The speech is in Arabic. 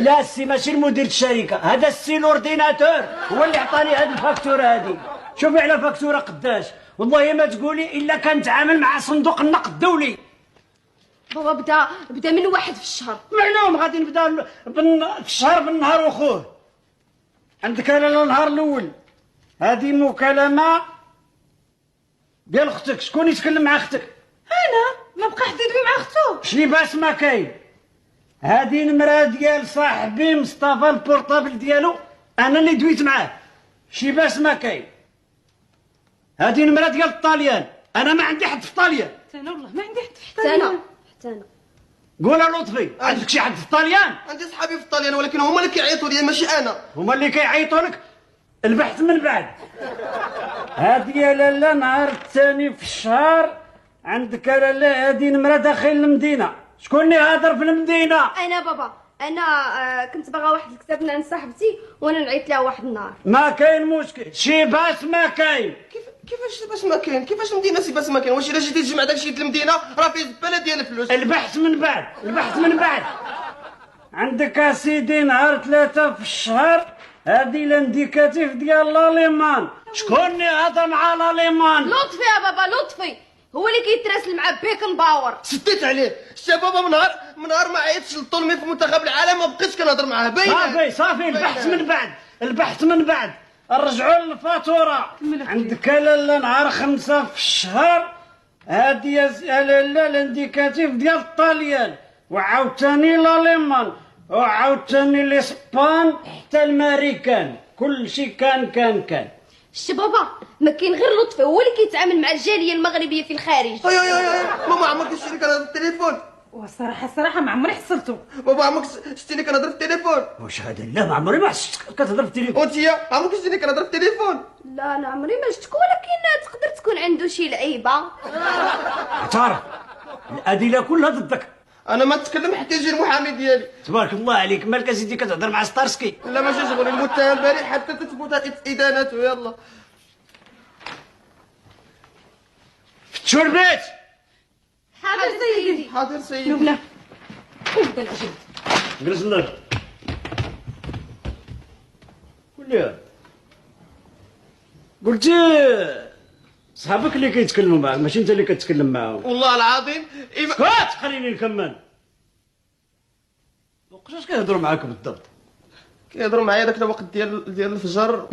لا السي ماشي المدير الشركه، هذا السي الاورديناتور هو اللي عطاني هذه الفاكتوره هذه. شوفي على فاكتوره قداش، والله ما تقولي الا كنتعامل مع صندوق النقد الدولي. بابا بدا من واحد في الشهر. معلوم غادي نبدا في الشهر بالنهار وخوه. عندك انا النهار الاول هذه مكالمه ديال اختك. شكون يتكلم مع اختك؟ انا ما بقى حد يدوي مع اختو. شي باس ما كاين. هذه نمره ديال صاحبي مصطفى البورطابل ديالو انا اللي دويت معاه. شي باس ما كاين. هذه نمره ديال الطاليان انا ما عندي حد في الطاليان. حتى انا والله ما عندي حتى حتى انا. قولها لطفي عندك شي حد في الطاليان؟ عندي صحابي في الطاليان ولكن هما اللي كيعيطوا لي ماشي انا. هما اللي كيعيطوا لك. البحث من بعد. هذه يا لاله نهار الثاني في الشهر عندك يا لاله هذه نمره داخل المدينه. شكون اللي هادر في المدينه؟ انا بابا انا كنت باغا واحد الكتاب من عند صاحبتي وانا نعيط لها واحد النهار. ما كاين مشكل. شي باس ما كاين. كيفاش باش ما كاين؟ كيفاش المدينه سي باس ما كاين؟ واش الا جيتي تجمع داكشي المدينه راه فيه زباله ديال الفلوس. البحث من بعد. البحث من بعد. عندك اسيدي نهار 3 في الشهر هذه الانديكاتيف ديال لاليمان. شكون اللي هضر مع لاليمان؟ لطفي يا بابا لطفي هو اللي كيتراسل مع بيكن باور. سديت عليه الشباب من نهار ما عيطش للطلمي في منتخب العالم ما بقيتش كنهضر معاه. باينه صافي البحث من بعد. البحث من بعد. نرجعوا للفاتوره. عندك لاله نهار 5 في الشهر هذه يا لاله الانديكاتيف ديال الطاليان وعاوتاني لاليمان وعاوتاني الاسبان حتى الماريكان. كل شيء كان. شتي بابا ما كاين غير لطفي هو اللي كيتعامل مع الجاليه المغربيه في الخارج. ماما عمرك شفتيني كنهضر في التليفون؟ والصراحه ما عمري حصلته. بابا عمرك شفتيني كنهضر في التليفون؟ واش هذا؟ لا ما عمري ما شفتك كتهضر في التليفون. وانت عمرك شفتيني كنهضر في التليفون؟ لا انا عمري ما شفتك ولكن تقدر تكون عنده شي لعيبه. اعترف الادله كلها ضدك. انا ما نتكلم حتى يجي المحامي ديالي. تبارك الله عليك. مالك اسيدي كتهضر مع ستارسكي؟ لا ماشي شغلي. المتهم بريء حتى تثبت ادانته. يلا فتشوا البيت. حاضر سيدي. حاضر سيدي. نبله جلس لنا. قول لي قلتي صحابك اللي كيتكلموا معاك ماشي انت اللي كتكلم معاهم. والله العظيم اسكت خليني نكمل. وقتاش كيهضروا معاك بالضبط؟ كيهضروا معايا داك الوقت ديال الفجر.